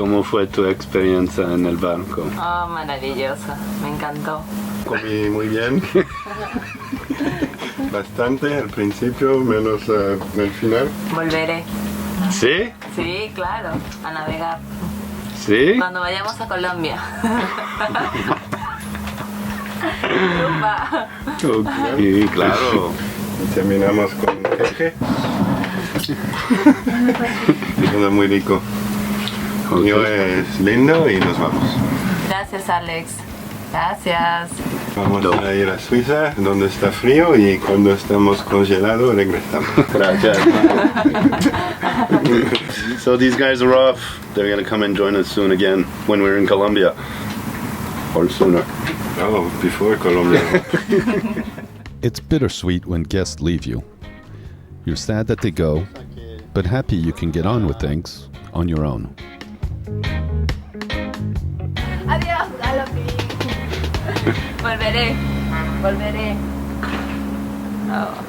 ¿Cómo fue tu experiencia en el barco? Oh, maravillosa, me encantó. Comí muy bien. Bastante al principio, menos al final. Volveré. ¿Sí? Sí, claro, a navegar. ¿Sí? Cuando vayamos a Colombia. Rumba. Sí, claro. Y terminamos con jeje. Queda muy rico. El mío es lindo y nos vamos. Gracias, Alex. Gracias. Vamos a ir a Suiza, donde está frío, y cuando estamos congelados regresamos. Gracias. So these guys are off. They're going to come and join us soon again when we're in Colombia. Or sooner. Oh, before Colombia. It's bittersweet when guests leave you. You're sad that they go, but happy you can get on with things on your own. Adiós, Galopin. Volveré. Volveré. Oh.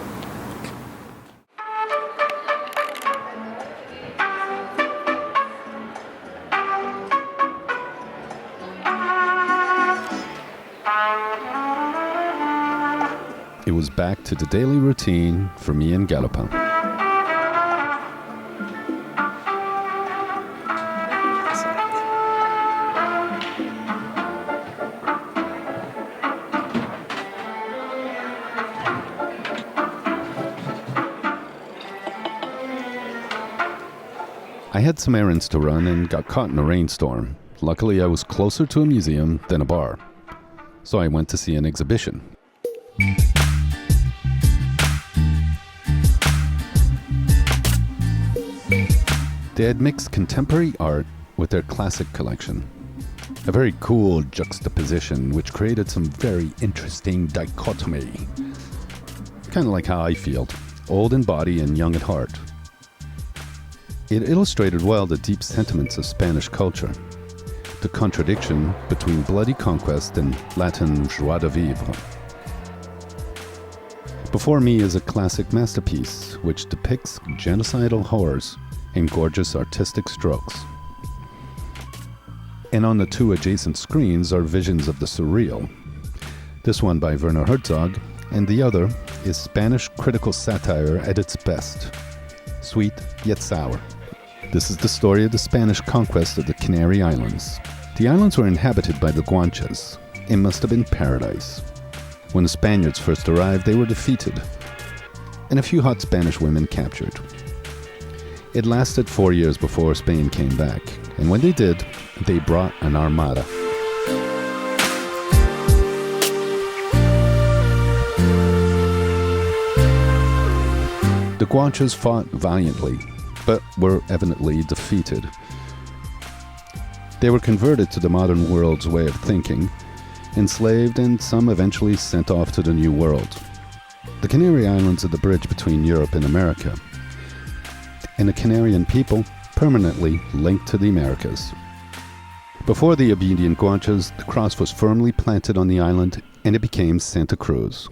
It was back to the daily routine for me and Galopin. I had some errands to run and got caught in a rainstorm. Luckily, I was closer to a museum than a bar, so I went to see an exhibition. They had mixed contemporary art with their classic collection. A very cool juxtaposition which created some very interesting dichotomy. Kind of like how I feel, old in body and young at heart. It illustrated well the deep sentiments of Spanish culture, the contradiction between bloody conquest and Latin joie de vivre. Before me is a classic masterpiece which depicts genocidal horrors in gorgeous artistic strokes. And on the two adjacent screens are visions of the surreal. This one by Werner Herzog, and the other is Spanish critical satire at its best, sweet yet sour. This is the story of the Spanish conquest of the Canary Islands. The islands were inhabited by the Guanches. It must have been paradise. When the Spaniards first arrived, they were defeated, and a few hot Spanish women captured. It lasted 4 years before Spain came back, and when they did, they brought an armada. The Guanches fought valiantly, but were evidently defeated. They were converted to the modern world's way of thinking, enslaved, and some eventually sent off to the New World. The Canary Islands are the bridge between Europe and America, and the Canarian people permanently linked to the Americas. Before the obedient Guanches, the cross was firmly planted on the island, and it became Santa Cruz.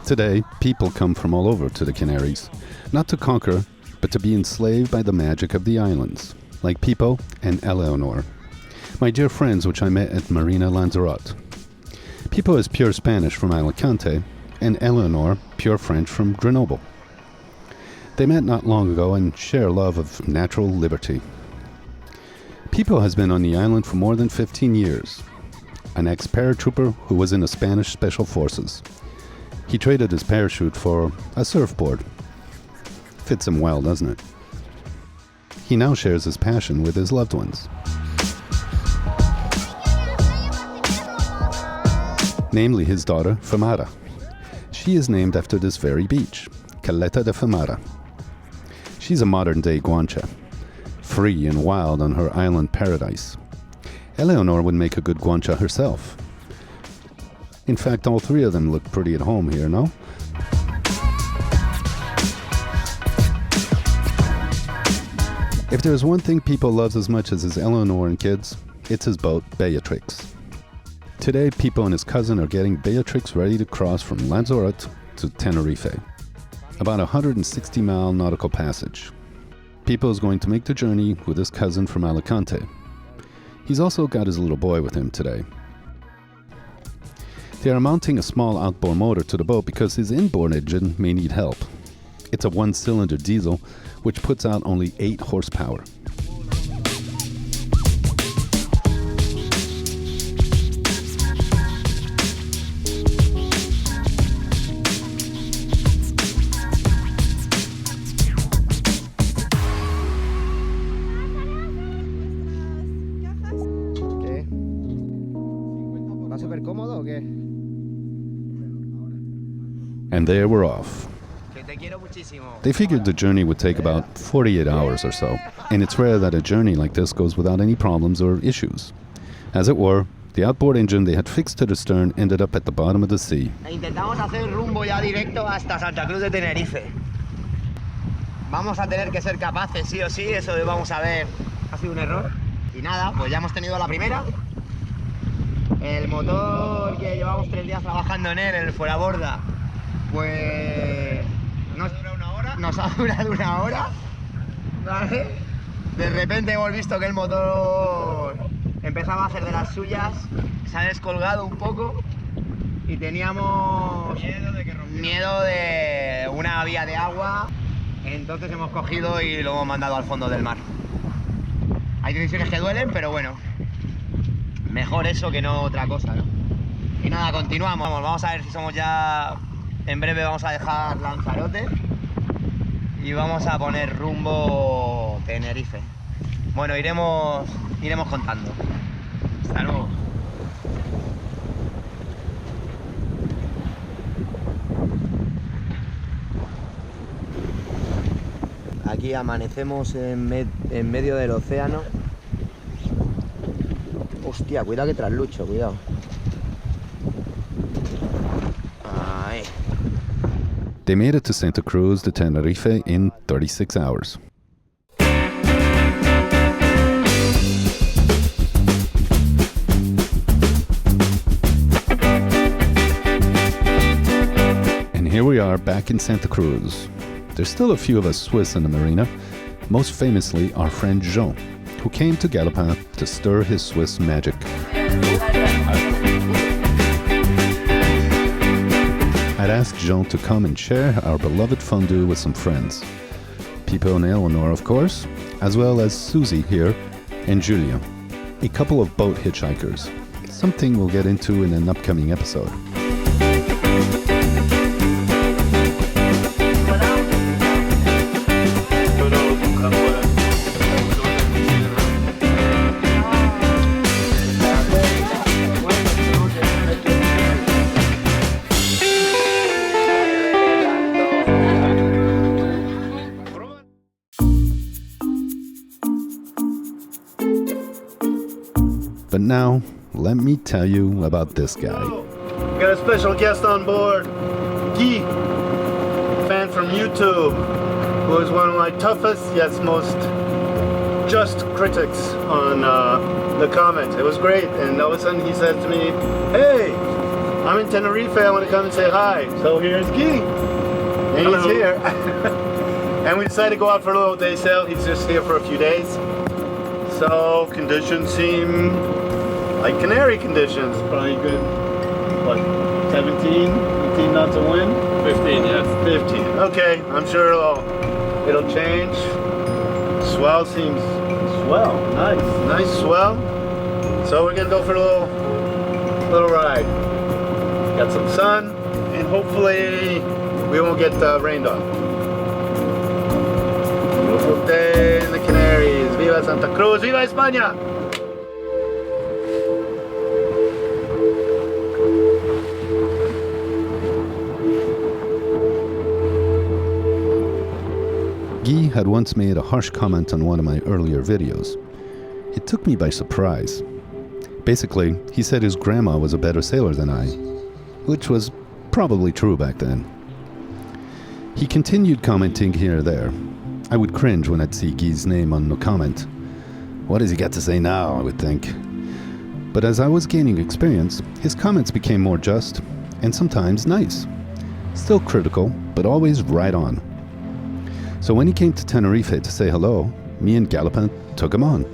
Today, people come from all over to the Canaries, not to conquer, but to be enslaved by the magic of the islands, like Pipo and Eleonore, my dear friends which I met at Marina Lanzarote. Pipo is pure Spanish from Alicante, and Eleonore pure French from Grenoble. They met not long ago and share love of natural liberty. Pipo has been on the island for more than 15 years, an ex-paratrooper who was in the Spanish Special Forces. He traded his parachute for a surfboard. Fits him well, doesn't it? He now shares his passion with his loved ones. Namely his daughter, Femara. She is named after this very beach, Caleta de Femara. She's a modern-day Guancha, free and wild on her island paradise. Eleonore would make a good Guancha herself. In fact, all three of them look pretty at home here, no? If there's one thing Pipo loves as much as his Eleonore and kids, it's his boat, Beatrix. Today, Pipo and his cousin are getting Beatrix ready to cross from Lanzarote to Tenerife, about a 160-mile nautical passage. Pipo is going to make the journey with his cousin from Alicante. He's also got his little boy with him today. They are mounting a small outboard motor to the boat because his inboard engine may need help. It's a one-cylinder diesel, which puts out only 8 horsepower. ¿Qué? ¿Va súper cómodo o qué? And there we're off. They figured the journey would take about 48 hours or so, and it's rare that a journey like this goes without any problems or issues. As it were, the outboard engine they had fixed to the stern ended up at the bottom of the sea. Intentamos hacer rumbo ya directo hasta Santa Cruz de Tenerife. Vamos a tener que ser capaces, sí o sí, eso vamos a ver, ha sido un error. Y nada, pues ya hemos tenido la primera. El motor que llevamos 3 días trabajando en él, el fuera borda, pues nos ha durado una hora, ¿vale? De repente hemos visto que el motor empezaba a hacer de las suyas, se ha descolgado un poco y teníamos miedo de una vía de agua, entonces hemos cogido y lo hemos mandado al fondo del mar. Hay decisiones que duelen, pero bueno, mejor eso que no otra cosa, ¿no? Y nada, continuamos, vamos a ver si somos ya... En breve vamos a dejar Lanzarote y vamos a poner rumbo Tenerife. Bueno, iremos contando. Hasta luego. Aquí amanecemos en medio del océano. Hostia, cuidado que traslucho, cuidado. Ahí. They made it to Santa Cruz de Tenerife in 36 hours. And here we are back in Santa Cruz. There's still a few of us Swiss in the marina, most famously our friend Jean, who came to Galopin to stir his Swiss magic. I'd asked Jean to come and share our beloved fondue with some friends. Pipo and Eleonore, of course, as well as Susie here and Julia, a couple of boat hitchhikers, something we'll get into in an upcoming episode. But now, let me tell you about this guy. We got a special guest on board, Guy, fan from YouTube, who is one of my toughest yet most just critics on the comments. It was great, and all of a sudden he says to me, "Hey, I'm in Tenerife, I want to come and say hi." So here's Guy, and he's here. And we decided to go out for a little day sail. He's just here for a few days. So conditions seem like Canary conditions. Probably good, what, 17, 18 knots of wind? 15, yes. 15. Okay, I'm sure it'll change. Swell seems swell. Nice swell. So we're gonna go for a little ride. Got some sun, and hopefully we won't get rained on. Beautiful day in the Canaries. Viva Santa Cruz! Viva España! Guy had once made a harsh comment on one of my earlier videos. It took me by surprise. Basically, he said his grandma was a better sailor than I, which was probably true back then. He continued commenting here or there. I would cringe when I'd see Guy's name on no comment. What has he got to say now, I would think. But as I was gaining experience, his comments became more just and sometimes nice. Still critical, but always right on. So when he came to Tenerife to say hello, me and Galopin took him on.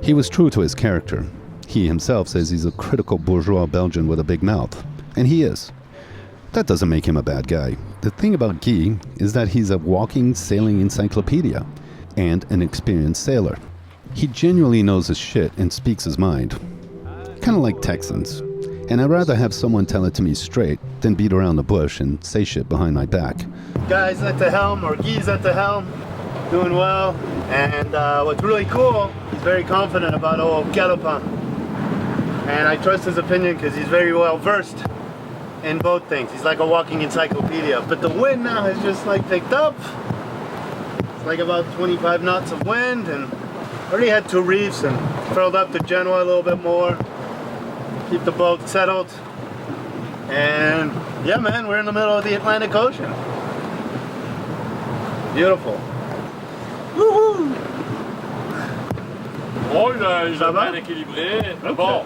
He was true to his character. He himself says he's a critical bourgeois Belgian with a big mouth, and he is. That doesn't make him a bad guy. The thing about Guy is that he's a walking sailing encyclopedia and an experienced sailor. He genuinely knows his shit and speaks his mind. Kind of like Texans. And I'd rather have someone tell it to me straight than beat around the bush and say shit behind my back. Guy's at the helm, or Guy's at the helm, doing well. And what's really cool, he's very confident about old Galopin. And I trust his opinion because he's very well versed in both things. He's like a walking encyclopedia. But the wind now has just like picked up. It's like about 25 knots of wind, and already had 2 reefs and furled up to Genoa a little bit more. Keep the boat settled. And yeah, man, we're in the middle of the Atlantic Ocean. Beautiful. Woohoo! Oh, il est Ça va? bien équilibré. Mais bon,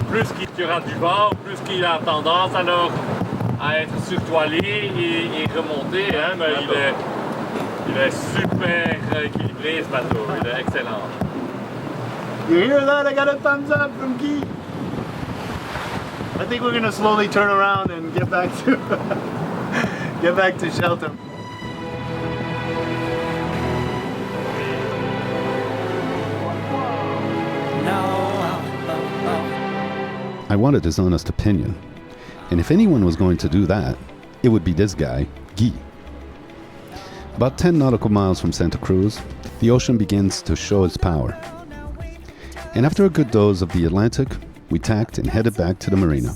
plus qu'il y aura du vent, plus qu'il a tendance alors à être surtoilé et remonté. Hein, mais il est super équilibré, ce bateau. Il est excellent. You hear that? I got a thumbs up from Guy. I think we're gonna slowly turn around and get back to shelter. I wanted his honest opinion. And if anyone was going to do that, it would be this guy, Guy. About 10 nautical miles from Santa Cruz, the ocean begins to show its power. And after a good dose of the Atlantic, we tacked and headed back to the marina.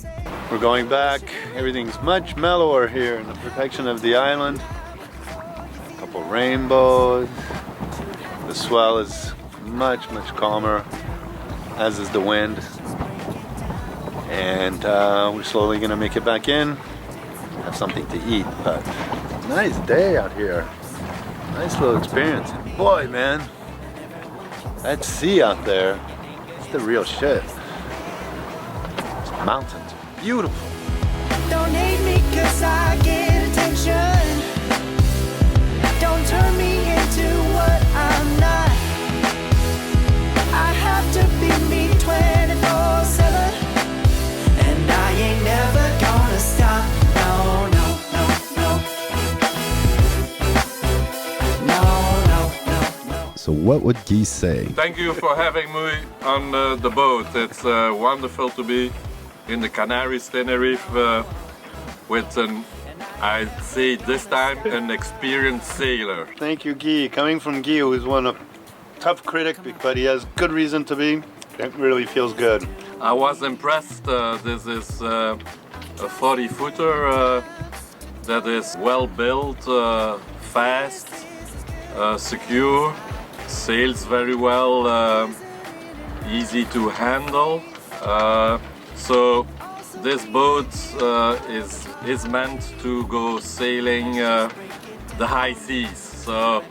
We're going back. Everything's much mellower here in the protection of the island. A couple rainbows. The swell is much calmer, as is the wind. And we're slowly gonna make it back in, have something to eat. But nice day out here. Nice little experience. And boy, man, that sea out there, it's the real shit. These mountains are beautiful. Don't hate me 'cause I get attention. Don't turn me into what I'm not. I have to be me 24/7. And I ain't never gonna stop. No, no, no, no. No, no, no, no. So what would Guy say? Thank you for having me on the boat. It's wonderful to be in the Canaries, Tenerife, with I'd say this time, an experienced sailor. Thank you, Guy. Coming from Guy, who is one of tough critic, but he has good reason to be. It really feels good. I was impressed. This is a 40-footer that is well built, fast, secure, sails very well, easy to handle. So this boat is meant to go sailing the high seas. So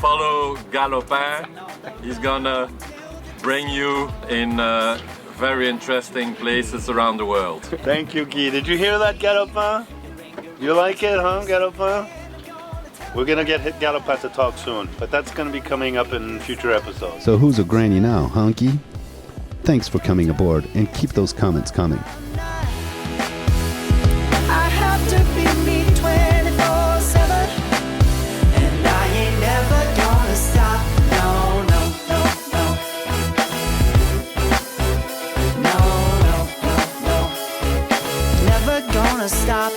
follow Galopin. He's gonna bring you in very interesting places around the world. Thank you, Guy. Did you hear that, Galopin? You like it, huh, Galopin? We're gonna get Galopin to talk soon, but that's gonna be coming up in future episodes. So who's a granny now, huh, Guy? Thanks for coming aboard, and keep those comments coming. I have to be me 24/7. And I ain't never gonna stop. No, no, no, no. No, no, no, no. Never gonna stop.